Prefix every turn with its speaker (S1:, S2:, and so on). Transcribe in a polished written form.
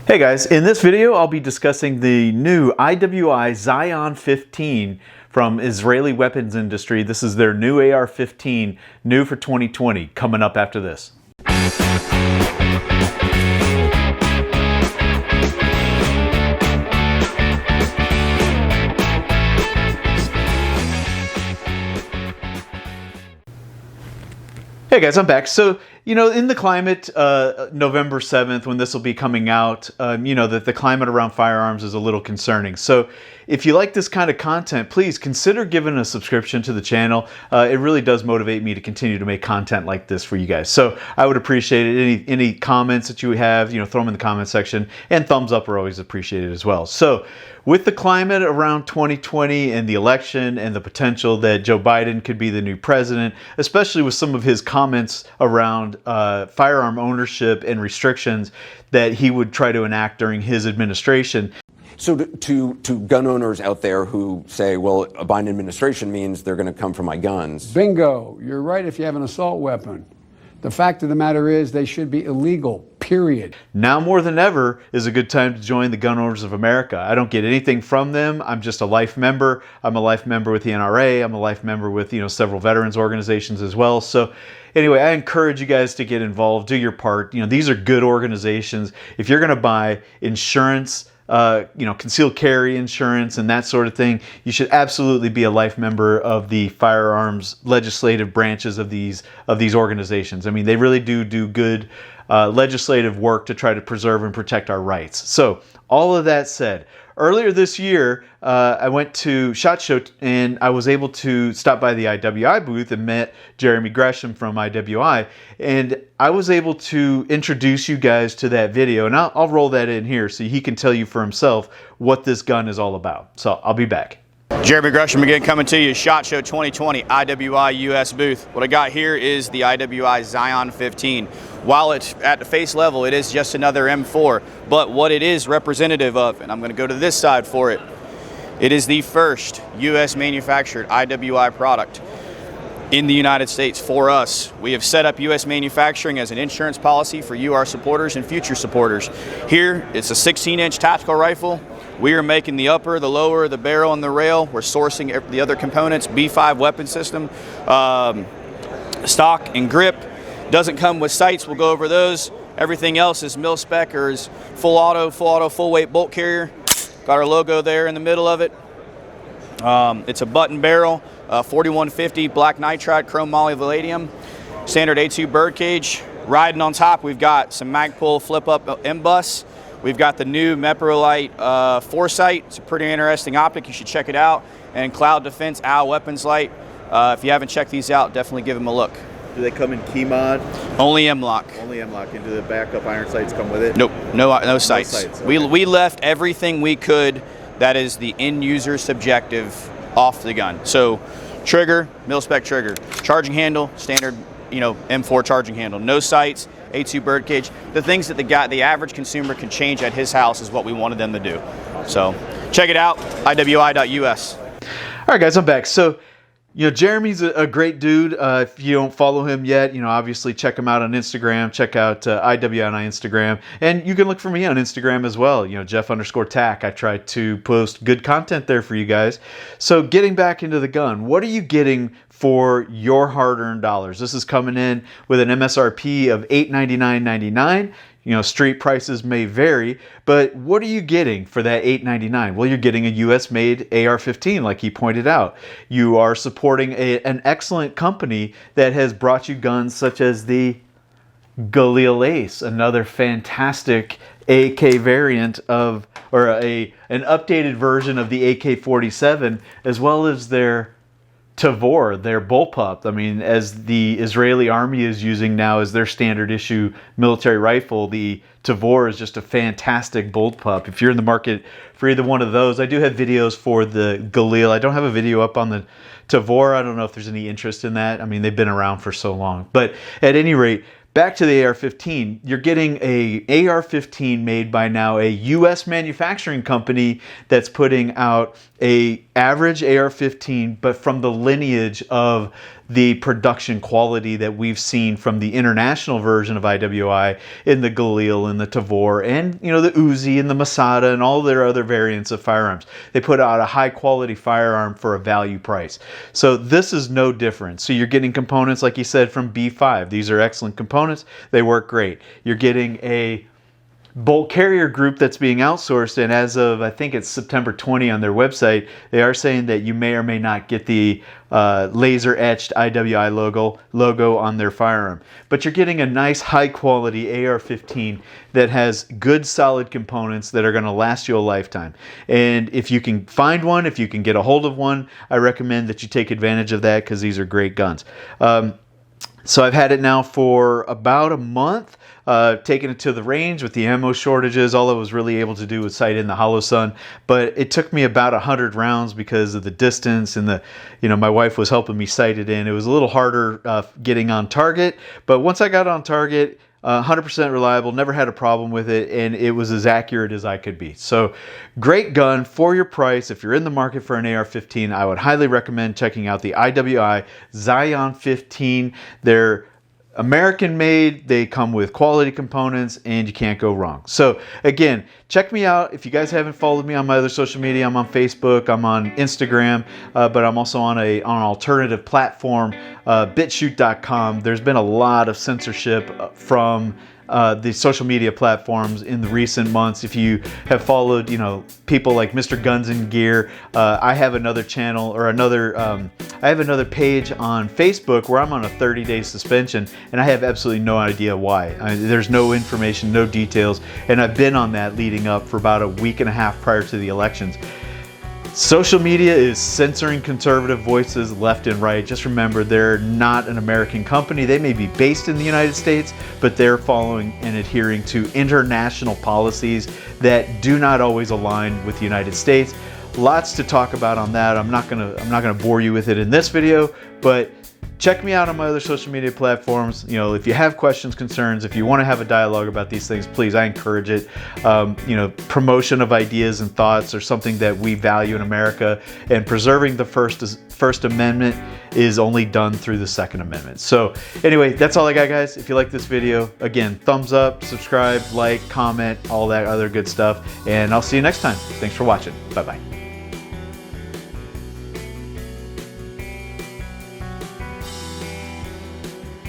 S1: Hey guys, in this video I'll be discussing the new IWI Zion15 from Israeli weapons industry. This is their new AR15, new for 2020, coming up after this. Hey guys, I'm back. So, in the climate, November 7th, when this will be coming out, that the climate around firearms is a little concerning. So if you like this kind of content, please consider giving a subscription to the channel. It really does motivate me to continue to make content like this for you guys. So I would appreciate it. Any comments that you have, throw them in the comment section, and thumbs up are always appreciated as well. So with the climate around 2020 and the election and the potential that Joe Biden could be the new president, especially with some of his comments around firearm ownership and restrictions that he would try to enact during his administration.
S2: So to gun owners out there who say, well, a Biden administration means they're going to come for my guns.
S3: Bingo. You're right if you have an assault weapon. The fact of the matter is they should be illegal, period.
S1: Now more than ever is a good time to join the Gun Owners of America. I don't get anything from them. I'm just a life member. I'm a life member with the NRA. I'm a life member with, several veterans organizations as well. So anyway, I encourage you guys to get involved, do your part. These are good organizations. If you're going to buy insurance, concealed carry insurance and that sort of thing, you should absolutely be a life member of the firearms legislative branches of these organizations. I mean, they really do good legislative work to try to preserve and protect our rights. So all of that said, earlier this year, I went to SHOT Show and I was able to stop by the IWI booth and met Jeremy Gresham from IWI. And I was able to introduce you guys to that video, and I'll roll that in here so he can tell you for himself what this gun is all about. So I'll be back.
S4: Jeremy Gresham again, coming to you, SHOT Show 2020, IWI US booth. What I got here is the IWI Zion15. While it's at the face level, it is just another M4, but what it is representative of, and I'm going to go to this side for it, it is the first US manufactured IWI product in the United States for us. We have set up US manufacturing as an insurance policy for you, our supporters, and future supporters. Here, it's a 16-inch tactical rifle. We are making the upper, the lower, the barrel, and the rail. We're sourcing the other components, B5 weapon system, stock and grip. Doesn't come with sights, we'll go over those. Everything else is mil spec or is full auto, full weight bolt carrier. Got our logo there in the middle of it. It's a button barrel, 4150 black nitride chrome moly palladium, standard A2 birdcage. Riding on top, we've got some Magpul flip up M-Bus. We've got the new Meprolite Foresight. It's a pretty interesting optic, you should check it out. And Cloud Defense OWL weapons light. If you haven't checked these out, definitely give them a look.
S1: Do they come in key mod?
S4: Only M-Lock.
S1: Only M-Lock. And do the backup iron sights come with it?
S4: Nope, no sights.
S1: Okay.
S4: We left everything we could that is the end user subjective off the gun. So trigger, mil-spec trigger. Charging handle, standard M4 charging handle. No sights, A2 birdcage. The things that the average consumer can change at his house is what we wanted them to do. So check it out, IWI.us.
S1: All right, guys, I'm back. So Jeremy's a great dude. If you don't follow him yet, obviously check him out on Instagram. Check out IWI on Instagram. And you can look for me on Instagram as well, Jeff_Tack. I try to post good content there for you guys. So getting back into the gun, what are you getting for your hard-earned dollars? This is coming in with an MSRP of $899.99. Street prices may vary, but what are you getting for that $899? Well, you're getting a US-made AR-15, like he pointed out. You are supporting an excellent company that has brought you guns such as the Galil Ace, another fantastic AK variant of, or an updated version of the AK-47, as well as their Tavor, their bullpup. I mean, as the Israeli army is using now as their standard issue military rifle, the Tavor is just a fantastic bullpup. If you're in the market for either one of those, I do have videos for the Galil. I don't have a video up on the Tavor. I don't know if there's any interest in that. I mean, they've been around for so long. But at any rate, back to the AR-15, you're getting a AR-15 made by now a US manufacturing company that's putting out a average AR-15, but from the lineage of the production quality that we've seen from the international version of IWI in the Galil and the Tavor and, you know, the Uzi and the Masada and all their other variants of firearms. They put out a high quality firearm for a value price. So this is no different. So you're getting components, like you said, from B5. These are excellent components. They work great. You're getting a bolt carrier group that's being outsourced, and as of, I think it's September 20 on their website, they are saying that you may or may not get the laser etched IWI logo on their firearm. But you're getting a nice high quality AR15 that has good solid components that are going to last you a lifetime. And if you can find one, if you can get a hold of one, I recommend that you take advantage of that, because these are great guns. So I've had it now for about a month. Taking it to the range with the ammo shortages. All I was really able to do was sight in the hollow sun, but it took me about 100 rounds because of the distance and the, you know, my wife was helping me sight it in. It was a little harder getting on target, but once I got on target, 100% reliable, never had a problem with it, and it was as accurate as I could be. So great gun for your price. If you're in the market for an AR-15, I would highly recommend checking out the IWI Zion15. They're American made, they come with quality components, and you can't go wrong. So again, check me out. If you guys haven't followed me on my other social media, I'm on Facebook, I'm on Instagram, but I'm also on an alternative platform, BitChute.com. There's been a lot of censorship from the social media platforms in the recent months. If you have followed, you know, people like Mr. Guns and Gear, I have another channel or I have another page on Facebook where I'm on a 30-day suspension, and I have absolutely no idea why. There's no information, no details, and I've been on that leading up for about a week and a half prior to the elections. Social media is censoring conservative voices left and right. Just remember, they're not an American company. They may be based in the United States, but they're following and adhering to international policies that do not always align with the United States. Lots to talk about on that. I'm not gonna bore you with it in this video, but check me out on my other social media platforms. You know, if you have questions, concerns, if you want to have a dialogue about these things, please, I encourage it. You know, promotion of ideas and thoughts are something that we value in America, and preserving the First Amendment is only done through the Second Amendment. So anyway, that's all I got, guys. If you like this video, again, thumbs up, subscribe, like, comment, all that other good stuff, and I'll see you next time. Thanks for watching. Bye-bye.